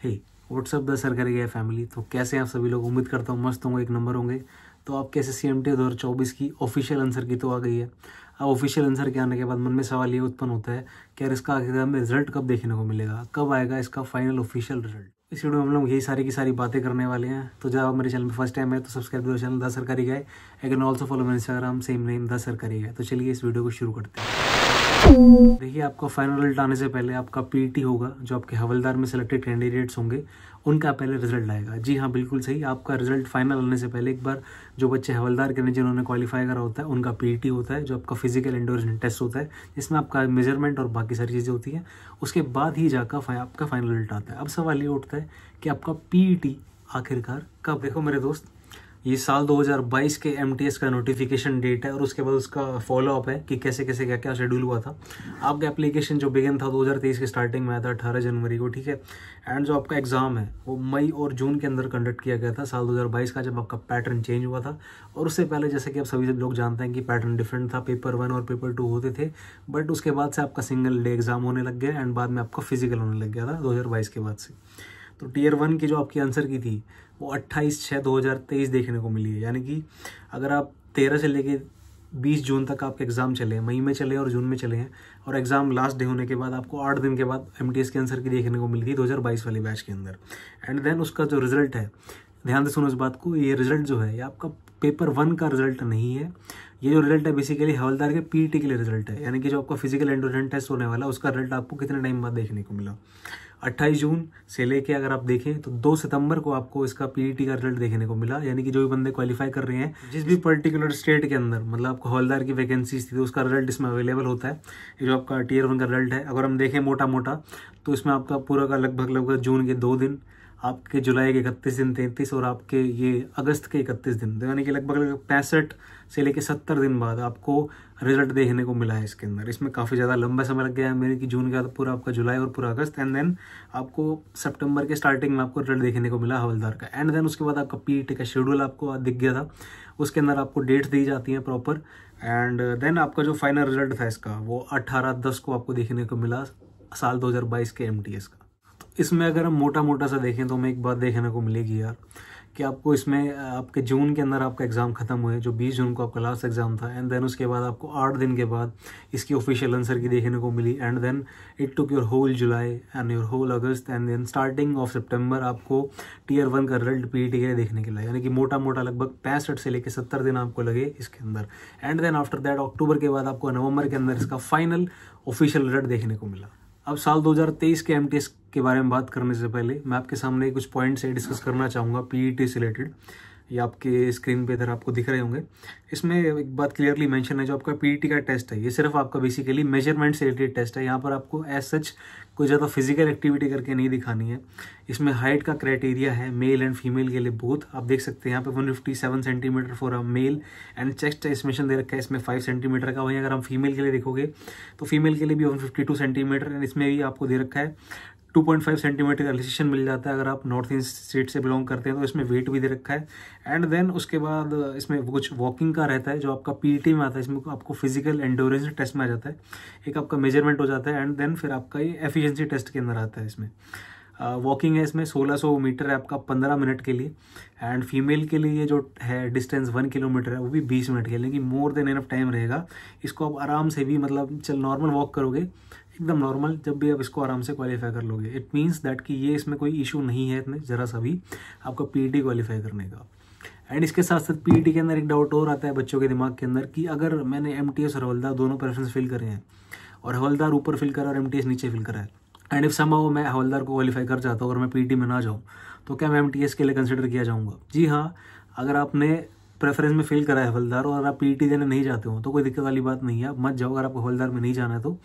Hey WhatsApp the सरकारी गया family. तो कैसे हैं आप सभी लोग? उम्मीद करता हूँ मस्त होंगे, एक नंबर होंगे। तो आपके SSC-MT 2024 की ऑफिशियल आंसर की तो आ गई है। अब ऑफिशियल आंसर के आने के बाद मन में सवाल ये उत्पन्न होता है कि यार इसका आखिर में रिजल्ट कब देखने को मिलेगा, कब आएगा इसका फाइनल ऑफिशियल रिजल्ट। इस वीडियो में हम लोग यही सारी की सारी बातें करने वाले हैं। तो जब आप मेरे चैनल पर फर्स्ट टाइम है तो सब्सक्राइब करो channel the Sarkari guy. You can also follow my Instagram same name the Sarkari guy. तो चलिए इस वीडियो को शुरू करते हैं। देखिए, आपका फाइनल रिजल्ट आने से पहले आपका PET होगा, जो आपके हवलदार में सिलेक्टेड कैंडिडेट्स होंगे उनका पहले रिजल्ट आएगा। जी हाँ, बिल्कुल सही। आपका रिजल्ट फाइनल आने से पहले एक बार जो बच्चे हवलदार के लिए जिन्होंने क्वालिफाई करा होता है उनका PET होता है, जो आपका फिजिकल एंडोरेंस टेस्ट होता है, जिसमें आपका मेजरमेंट और बाकी सारी चीज़ें होती हैं। उसके बाद ही जाकर आपका फाइनल रिजल्ट आता है। अब सवाल ये उठता है कि आपका PET आखिरकार कब? देखो मेरे दोस्त, ये साल 2022 के MTS का नोटिफिकेशन डेट है और उसके बाद उसका फॉलोअप है कि कैसे कैसे क्या क्या शेड्यूल हुआ था। आपका एप्लीकेशन जो बिगिन था 2023 के स्टार्टिंग में आया था 18 जनवरी को, ठीक है। एंड जो आपका एग्जाम है वो मई और जून के अंदर कंडक्ट किया गया था साल 2022 का, जब आपका पैटर्न चेंज हुआ था। और उससे पहले जैसे कि आप सभी लोग जानते हैं कि पैटर्न डिफरेंट था, पेपर 1 और पेपर 2 होते थे। बट उसके बाद से आपका सिंगल डे एग्जाम होने लग गया एंड बाद में आपका फिजिकल होने लग गया था 2022 के बाद से। तो टियर 1 की जो आपकी आंसर की थी वो 28/6/2023 देखने को मिली है। यानी कि अगर आप 13 से लेके 20 जून तक आपके एग्जाम चले, मई में चले और जून में चले हैं, और एग्जाम लास्ट डे होने के बाद आपको 8 दिन के बाद MTS के आंसर की देखने को मिली थी 2022 वाली बैच के अंदर। एंड देन उसका जो रिजल्ट है, ध्यान से सुनो इस बात को, ये रिजल्ट जो है ये आपका पेपर 1 का रिजल्ट नहीं है। ये जो रिजल्ट है बेसिकली हवलदार के PET के लिए रिजल्ट है। यानी कि जो आपका फिजिकल एंडोरेंस टेस्ट होने वाला उसका रिजल्ट आपको कितने टाइम बाद देखने को मिला। 28 जून से लेके अगर आप देखें तो 2 सितंबर को आपको इसका PET का रिजल्ट देखने को मिला। यानी कि जो भी बंदे क्वालिफाई कर रहे हैं जिस भी पर्टिकुलर स्टेट के अंदर, मतलब आपको हवलदार की वैकेंसीज थी, तो उसका रिजल्ट इसमें अवेलेबल होता है। ये जो आपका टियर 1 का रिजल्ट है, अगर हम देखें मोटा मोटा, तो इसमें आपका पूरा का लगभग जून के 2 दिन, आपके जुलाई के 31 दिन 33 और आपके ये अगस्त के 31 दिन, यानी कि लगभग 65 से लेके 70 दिन बाद आपको रिजल्ट देखने को मिला है इसके अंदर। इसमें काफ़ी ज़्यादा लंबा समय लग गया है, मेरे कि जून का पूरा आपका जुलाई और पूरा अगस्त, एंड देन आपको सितंबर के स्टार्टिंग में आपको रिजल्ट देखने को मिला हवलदार का। एंड देन उसके बाद आपका PET का शेड्यूल आपको दिख गया था, उसके अंदर आपको डेट्स दी जाती हैं प्रॉपर। एंड देन आपका जो फाइनल रिजल्ट था इसका वो 18/10 को आपको देखने को मिला साल 2022 के MTS का। इसमें अगर हम मोटा मोटा सा देखें तो हमें एक बात देखने को मिलेगी यार, कि आपको इसमें आपके जून के अंदर आपका एग्ज़ाम खत्म हुए, जो 20 जून को आपका लास्ट एग्जाम था। एंड देन उसके बाद आपको 8 दिन के बाद इसकी ऑफिशियल आंसर की देखने को मिली। And then it took your whole July and your whole August and then starting of September आपको टियर 1 का रिजल्ट PET के लिए देखने के लिए। यानी कि मोटा मोटा लगभग 65 से लेकर 70 दिन आपको लगे इसके अंदर। एंड देन आफ्टर दैट अक्टूबर के बाद आपको नवंबर के अंदर इसका फाइनल ऑफिशियल रिजल्ट देखने को मिला। अब साल 2023 के MTS के बारे में बात करने से पहले मैं आपके सामने कुछ पॉइंट्स डिस्कस करना चाहूँगा PET से रिलेटेड। ये आपके स्क्रीन पे इधर आपको दिख रहे होंगे। इसमें एक बात क्लियरली मेंशन है, जो आपका PET का टेस्ट है ये सिर्फ आपका बेसिकली मेजरमेंट से रिलेटेड टेस्ट है। यहाँ पर आपको एज सच कोई ज़्यादा फिजिकल एक्टिविटी करके नहीं दिखानी है। इसमें हाइट का क्राइटेरिया है मेल एंड फीमेल के लिए बोथ। आप देख सकते हैं यहाँ पे 157 centimetre for a male and chest estimation दे रखा है इसमें 5 सेंटीमीटर का। वहीं अगर हम फीमेल के लिए देखोगे तो फीमेल के लिए भी 152 सेंटीमीटर एंड इसमें भी आपको दे रखा है 2.5 सेंटीमीटर का रिलेक्सेशन मिल जाता है। अगर आप नॉर्थ ईस्ट स्टेट से बिलोंग करते हैं तो इसमें वेट भी दे रखा है। एंड देन उसके बाद इसमें कुछ वॉकिंग का रहता है जो आपका PET में आता है। इसमें आपको फिजिकल एंडोरेंस टेस्ट में आ जाता है, एक आपका मेजरमेंट हो जाता है। एंड देन फिर आपका ये एफिशिएंसी टेस्ट के अंदर आता है। इसमें वॉकिंग है, इसमें 1600 मीटर है आपका 15 मिनट के लिए। एंड फीमेल के लिए जो है डिस्टेंस 1 किलोमीटर है वो भी 20 मिनट के लिए, लेकिन मोर देन इनफ टाइम रहेगा। इसको आप आराम से भी मतलब नॉर्मल वॉक करोगे एकदम नॉर्मल, जब भी आप इसको आराम से क्वालिफाई कर लोगे। इट मीन्स दैट कि ये इसमें कोई इशू नहीं है इतने ज़रा सा भी आपका PET क्वालिफाई करने का। एंड इसके साथ साथ PET के अंदर एक डाउट और आता है बच्चों के दिमाग के अंदर कि अगर मैंने MTS और हवलदार दोनों प्रेफरेंस फिल करे हैं और हवलदार ऊपर फिल करा और MTS नीचे फिल करा है, एंड इफ समहाउ मैं हवलदार को क्वालिफाई कर जाता हूँ और मैं PET में ना जाऊँ, तो क्या मैं MTS के लिए कंसिडर किया जाऊँगा? जी हाँ, अगर आपने प्रेफरेंस में फिल करा है हवलदार और आप PET देने नहीं जाते हो तो कोई दिक्कत वाली बात नहीं है, आप मत जाओ। अगर आपको हवलदार में नहीं जाना है तो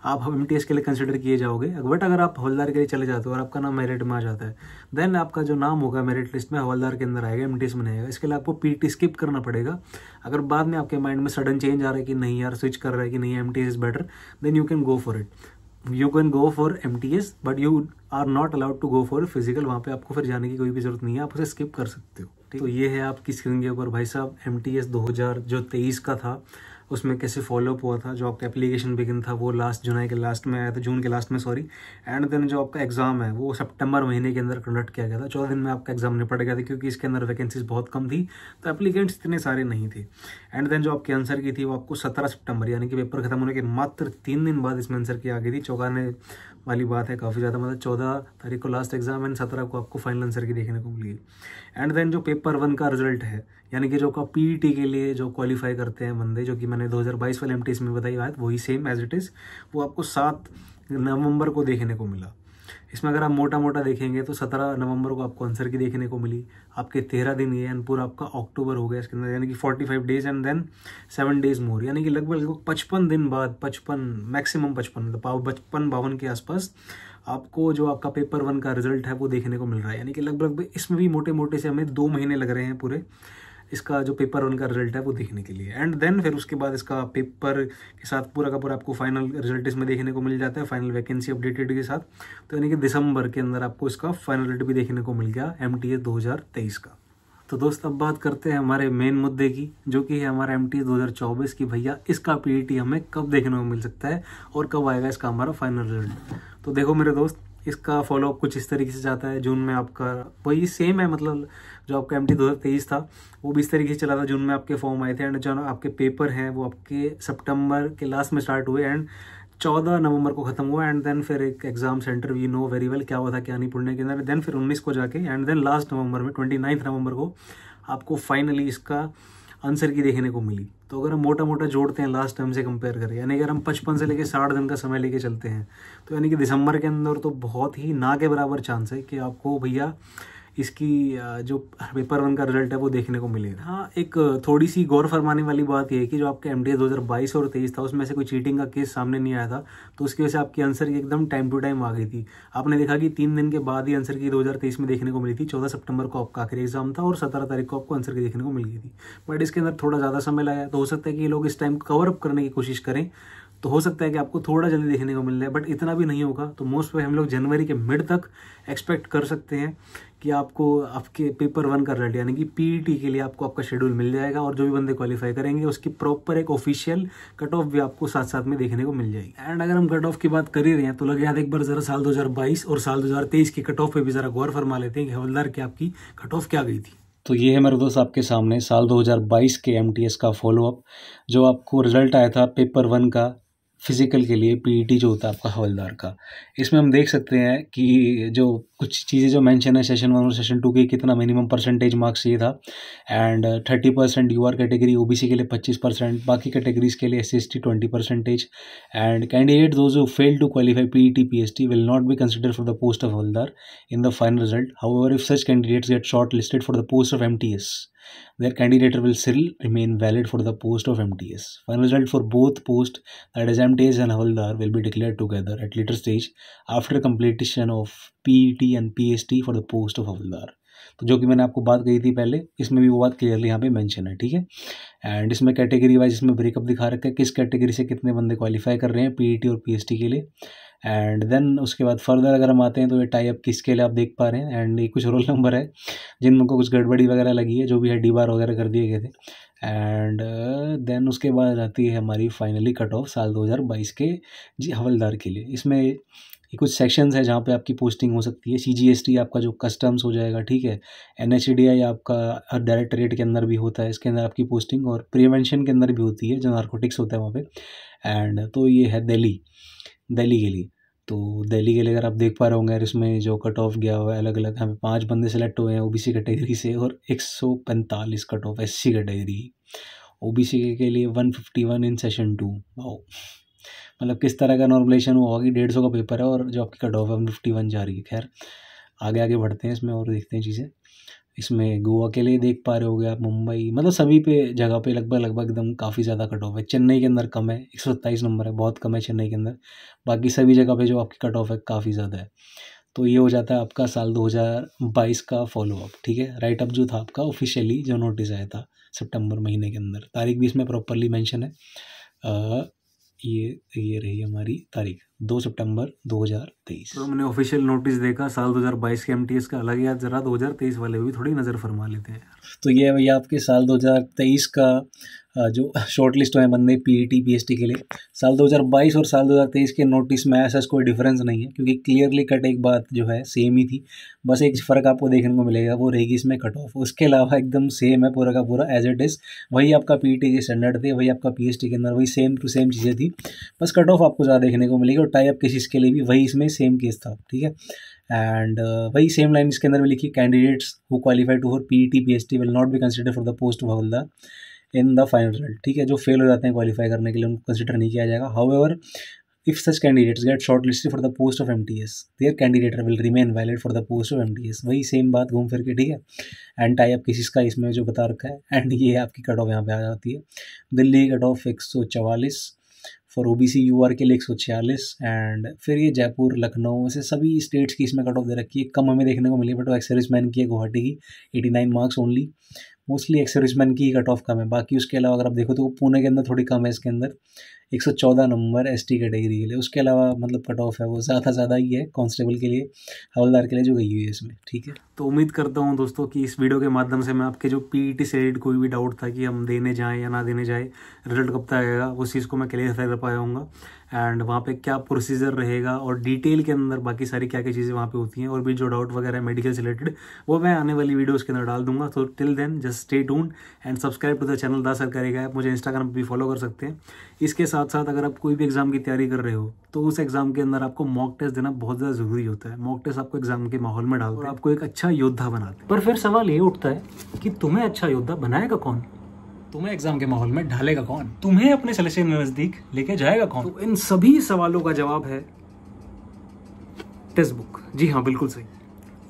आप MTS के लिए कंसिडर किए जाओगे। बट अगर आप हवलदार के लिए चले जाते हो और आपका नाम मेरिट में आ जाता है, देन आपका जो नाम होगा मेरिट लिस्ट में हवलदार के अंदर आएगा, MTS में नहीं आएगा। इसके लिए आपको PET स्किप करना पड़ेगा। अगर बाद में आपके माइंड में सडन चेंज आ रहा है कि नहीं यार स्विच कर रहा है कि नहीं MTS is better, then you can go for it. You can go for MTS but you are not allowed to go for physical. वहाँ पे आपको फिर जाने की कोई भी जरूरत नहीं है, आप उसे स्किप कर सकते हो। तो ये है आपकी स्क्रीन के ऊपर भाई साहब MTS 2023 का था उसमें कैसे फॉलोअप हुआ था, जो आपका एप्लीकेशन बिगिन था वो लास्ट जुलाई के लास्ट में आया था, जून के लास्ट में सॉरी। एंड देन जो आपका एग्ज़ाम है वो सितंबर महीने के अंदर कंडक्ट किया गया था, 14 दिन में आपका एग्जाम निपट गया था, क्योंकि इसके अंदर वैकेंसीज बहुत कम थी, तो एप्लीकेंट्स इतने सारे नहीं थे। एंड देन जो आपके आंसर की थी वो आपको 17 सितंबर यानी कि पेपर खत्म होने के मात्र 3 दिन बाद इसमें आंसर की आ गई थी। चौंकाने वाली बात है काफ़ी ज़्यादा, मतलब 14 तारीख को लास्ट एग्जाम एंड 17 को आपको फाइनल आंसर की देखने को मिली। एंड देन जो पेपर 1 का रिजल्ट है, यानी कि जो का पीईटी के लिए जो क्वालिफाई करते हैं बंदे, जो कि मैंने 2022 वाले एमटीएस में बताई बात, वही सेम एज इट इज़, वो आपको 7 नवंबर को देखने को मिला। इसमें अगर आप मोटा मोटा देखेंगे तो 17 नवंबर को आपको आंसर की देखने को मिली, आपके 13 दिन ये एंड पूरा आपका अक्टूबर हो गया इसके अंदर, यानी कि 45 days and then 7 days more, यानी कि लगभग 55 दिन बाद, 55 मैक्सिमम 55 52 के आसपास आपको जो आपका पेपर 1 का रिजल्ट है वो देखने को मिल रहा है। यानी कि लगभग इसमें भी मोटे मोटे से हमें 2 महीने लग रहे हैं पूरे इसका जो पेपर 1 का रिजल्ट है वो देखने के लिए। एंड देन फिर उसके बाद इसका पेपर के साथ पूरा का पूरा आपको फाइनल रिजल्ट इसमें देखने को मिल जाता है, फाइनल वैकेंसी अपडेटेड के साथ। तो यानी कि दिसंबर के अंदर आपको इसका फाइनल रिजल्ट भी देखने को मिल गया एमटीएस 2023 का। तो दोस्त अब बात करते हैं हमारे मेन मुद्दे की, जो कि है हमारा एमटीएस 2024 की। भैया इसका पीईटी हमें कब देखने को मिल सकता है और कब आएगा इसका हमारा फाइनल रिजल्ट। तो देखो मेरे दोस्त, इसका फॉलोअप कुछ इस तरीके से जाता है। जून में आपका वही सेम है, मतलब जो आपका एमटी 2023 था वो भी इस तरीके से चला था। जून में आपके फॉर्म आए थे एंड जो आपके पेपर हैं वो आपके सितंबर के लास्ट में स्टार्ट हुए एंड 14 नवंबर को खत्म हुआ। एंड देन फिर एक exam centre we know very well क्या हुआ था क्या नहीं पुणे के अंदर। देन फिर 19 को जाके एंड देन लास्ट नवंबर में 29 नवंबर को आपको फाइनली इसका आंसर की देखने को मिली। तो अगर हम मोटा मोटा जोड़ते हैं लास्ट टाइम से कंपेयर करें, यानी अगर हम 55 से लेके 60 दिन का समय लेके चलते हैं, तो यानी कि दिसंबर के अंदर तो बहुत ही ना के बराबर चांस है कि आपको भैया इसकी जो पेपर 1 का रिजल्ट है वो देखने को मिलेगा। हाँ, एक थोड़ी सी गौर फरमाने वाली बात यह है कि जो आपका एमटीएस 2022 और 23 था उसमें से कोई चीटिंग का केस सामने नहीं आया था, तो उसकी वजह से आपकी आंसर की एकदम टाइम टू टाइम आ गई थी। आपने देखा कि 3 दिन के बाद ही आंसर की 2023 में देखने को मिली थी। 14 सितंबर को आपका आखिरी एग्जाम था और 17 तारीख को आपको आंसर की देखने को मिल गई थी। बट इसके अंदर थोड़ा ज़्यादा समय लगा, तो हो सकता है कि ये लोग इस टाइम कवर अप करने की कोशिश करें, तो हो सकता है कि आपको थोड़ा जल्दी देखने को मिल जाए, बट इतना भी नहीं होगा। तो मोस्ट पे हम लोग जनवरी के मिड तक एक्सपेक्ट कर सकते हैं कि आपको आपके पेपर 1 का रिजल्ट यानी कि पीईटी के लिए आपको आपका शेड्यूल मिल जाएगा, और जो भी बंदे क्वालिफाई करेंगे उसकी प्रॉपर एक ऑफिशियल कट ऑफ भी आपको साथ साथ में देखने को मिल जाएगी। एंड अगर हम कट ऑफ की बात कर ही रहे हैं तो लगे याद एक बार जरा साल 2022 और साल 2023 की कट ऑफ पे भी जरा गौर फरमा लेते हैं कि हवलदार की आपकी कट ऑफ क्या गई थी। तो ये है मेरे दोस्त आपके सामने साल 2022 के एमटीएस का फॉलोअप, जो आपको रिजल्ट आया था पेपर 1 का फिजिकल के लिए, पीईटी जो होता है आपका हवलदार का। इसमें हम देख सकते हैं कि जो कुछ चीज़ें जो मेंशन है सेशन 1 और सेशन 2 की, कितना मिनिमम परसेंटेज मार्क्स चाहिए था। एंड 30% यूआर कैटेगरी, ओबीसी के लिए 25%, बाकी कैटेगरीज के लिए SC ST 20%। And candidate those who fail to qualify PET PST will not be considered for the post of havildar in the final result. However, if such candidates get shortlisted for the post of MTS, their candidature will still remain valid for the post of MTS. Final result for both posts, that is MTS and Havaldar, will be declared together at later stage after completion of PET and PST for the post of Havaldar. तो जो कि मैंने आपको बात कही थी पहले, इसमें भी वो बात क्लियरली यहाँ पे मेंशन है, ठीक है। एंड इसमें कैटेगरी वाइज इसमें ब्रेकअप दिखा रखा है, किस कैटेगरी से कितने बंदे क्वालिफाई कर रहे हैं पीईटी और पीएसटी के लिए। एंड देन उसके बाद फर्दर अगर हम आते हैं तो ये टाई अप किसके लिए आप देख पा रहे हैं। एंड ये कुछ रोल नंबर है जिनमें को कुछ गड़बड़ी वगैरह लगी है, जो भी है डीबार वगैरह कर दिए गए थे। एंड देन उसके बाद आती है हमारी फाइनली कट ऑफ साल 2022 के जी हवलदार के लिए। इसमें ये कुछ सेक्शंस है जहाँ पे आपकी पोस्टिंग हो सकती है। सीजीएसटी आपका जो कस्टम्स हो जाएगा, ठीक है। एनएचडीआई आपका डायरेक्टरेट के अंदर भी होता है, इसके अंदर आपकी पोस्टिंग, और प्रिवेंशन के अंदर भी होती है जो नारकोटिक्स होता है वहाँ पे। एंड तो ये है दिल्ली के लिए। तो दिल्ली के लिए अगर आप देख पा रहे होंगे, इसमें जो कट ऑफ गया हुआ है अलग अलग, हमें 5 बंदे सेलेक्ट हुए हैं ओबीसी कैटेगरी से, और 145 cut off SC category. OBC के लिए 151 इन सेशन 2। वाओ, मतलब किस तरह का नॉर्मलाइजेशन हुआ होगा कि 150 का पेपर है और जो आपकी कट ऑफ है 151 जा रही है। खैर आगे बढ़ते हैं इसमें और देखते हैं चीज़ें। इसमें गोवा के लिए देख पा रहे होगे आप, मुंबई, मतलब सभी पे जगह पे लगभग एकदम काफ़ी ज़्यादा कट ऑफ है। चेन्नई के अंदर कम है, 127 नंबर है, बहुत कम है चेन्नई के अंदर। बाकी सभी जगह पे जो आपकी कट ऑफ है काफ़ी ज़्यादा है। तो ये हो जाता है आपका साल 2022 का फॉलोअप, ठीक है। राइट अप जो था आपका ऑफिशियली जो नोटिस आया था सितंबर महीने के अंदर, तारीख भी इसमें प्रॉपरली मेंशन है। ये रही हमारी तारीख। 2 सितंबर 2023। तो मैंने ऑफिशियल नोटिस देखा साल 2022 के एमटीएस का अलग, यार जरा 2023 वाले भी थोड़ी नज़र फरमा लेते हैं। तो ये है भैया आपके साल 2023 का जो शॉर्ट लिस्ट हुए बंदे पीईटी पीएसटी के लिए। साल 2022 और साल 2023 के नोटिस में ऐसा कोई डिफरेंस नहीं है, क्योंकि क्लियरली कट एक बात जो है सेम ही थी। बस एक फ़र्क आपको देखने को मिलेगा, वो रहेगी इसमें कट ऑफ। उसके अलावा एकदम सेम है पूरा का पूरा एज इट इज़। वही आपका पीईटी के स्टैंडर्ड थे, वही आपका पीएसटी के अंदर वही सेम टू सेम चीज़ें थी। बस कट ऑफ आपको ज़्यादा देखने को मिलेगी, और टाई अप केसेस के लिए भी वही इसमें सेम केस था, ठीक है। एंड वही सेम लाइन इसके अंदर में लिखी, candidates who qualify to for PET PST will not be consider for the post of havildar in the final result, ठीक है। जो फेल हो जाते हैं क्वालिफाई करने के लिए उनको कंसिडर नहीं किया जाएगा। However if such candidates get short listed for the post of MTS, their candidate will remain valid for the post of MTS. वही सेम बात घूम फिर के, ठीक है। एंड टाई अप केसेस का इसमें जो बता रखा है, एंड ये आपकी कट ऑफ यहाँ पे आ जाती है। Delhi cut off 144, for OBC UR के लिए 146, एंड फिर ये जयपुर लखनऊ ऐसे सभी स्टेट्स की इसमें कट ऑफ दे रखी है। कम हमें देखने को मिली, बट वो एक्स सर्विसमैन की है गुवाहाटी की, 89 marks only. Mostly ex serviceman की कट ऑफ कम है। बाकी उसके अलावा अगर आप देखो तो पुणे के अंदर थोड़ी कम है, इसके अंदर 114 नंबर एसटी कैटेगरी के लिए। उसके अलावा मतलब कट ऑफ है वो ज़्यादा ही है कांस्टेबल के लिए, हवलदार के लिए जो गई हुई है इसमें, ठीक है। तो उम्मीद करता हूँ दोस्तों कि इस वीडियो के माध्यम से मैं आपके जो पीईटी से रिलेटेड कोई भी डाउट था कि हम देने जाएं या ना देने जाएं, रिजल्ट कब तक आएगा, उस चीज़ को मैं क्लियरफाई कर पाया हूँगा। एंड वहाँ पे क्या प्रोसीजर रहेगा और डिटेल के अंदर बाकी सारी क्या क्या चीज़ें वहाँ पे होती हैं, और भी जो डाउट वगैरह है मेडिकल से रिलेटेड, वो मैं आने वाली वीडियोस के अंदर डाल दूंगा। तो till then just stay tuned and subscribe to the channel दा सर करेगा। आप मुझे इंस्टाग्राम पर भी फॉलो कर सकते हैं। इसके साथ साथ अगर आप कोई भी एग्जाम की तैयारी कर रहे हो तो उस एग्जाम के अंदर आपको मॉक टेस्ट देना बहुत ज़्यादा ज़रूरी होता है। मॉक टेस्ट आपको एग्जाम के माहौल में डालते हैं और आपको एक अच्छा योद्धा बनाते हैं। पर फिर सवाल ये उठता है कि तुम्हें अच्छा योद्धा बनाएगा कौन, तुम्हें एग्जाम के माहौल में ढालेगा कौन, तुम्हें अपने सिलेक्शन के नजदीक लेके जाएगा कौन? तो इन सभी सवालों का जवाब है टेक्स्ट बुक। जी हाँ, बिल्कुल सही।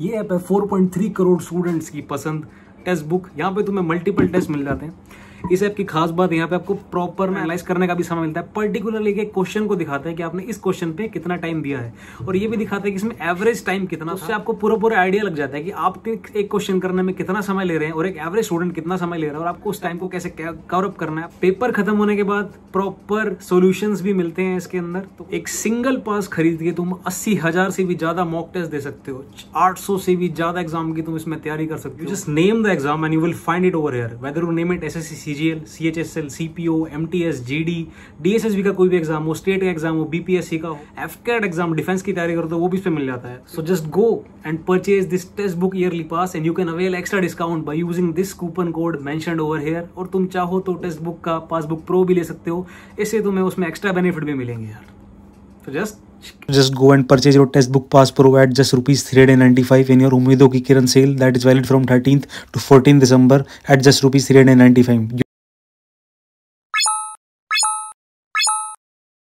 ये ऐप है 4.3 करोड़ स्टूडेंट्स की पसंद टेक्स्ट बुक। यहाँ पे तुम्हें मल्टीपल टेस्ट मिल जाते हैं। इस ऐप की खास बात यहाँ पे आपको प्रॉपर एनालाइज करने का भी समय मिलता है। पर्टिकुलरली एक क्वेश्चन को दिखाता है कि आपने इस क्वेश्चन पे कितना टाइम दिया है, और ये भी दिखाता है कि इसमें एवरेज टाइम कितना। उससे आपको पूरा आइडिया लग जाता है कि आप एक क्वेश्चन करने में कितना समय ले रहे हैं और एक एवरेज स्टूडेंट कितना समय ले रहा है, और आपको उस टाइम को कैसे कवर अप करना है। पेपर खत्म होने के बाद प्रॉपर सोल्यूशंस भी मिलते हैं इसके अंदर। तो एक सिंगल पास खरीद के तुम 80,000 से भी ज्यादा मॉक टेस्ट दे सकते हो। 800 से भी ज्यादा एग्जाम की तुम इसमें तैयारी कर सकते हो। Just name the exam and you will find it over here, whether you name it SSC, CGL, CHSL, CPO, MTS, GD, DSSB का कोई भी एग्जाम हो, स्टेट का एग्जाम हो, बीपीएससी का हो, एफकेट एग्जाम, डिफेंस की तैयारी करो तो वो भी इस पे मिल जाता है। So just go and purchase this text book yearly pass and you can avail extra discount by using this coupon code mentioned over here. और तुम चाहो तो टेक्स्ट बुक का पासबुक प्रो भी ले सकते हो, इससे तुम्हें उसमें एक्स्ट्रा बेनिफिट भी मिलेंगे यार। तो just go and purchase your textbook Pass Pro at just ₹395 in your Umeedon Ki Kiran sale that is valid from 13th to 14th December at just ₹395.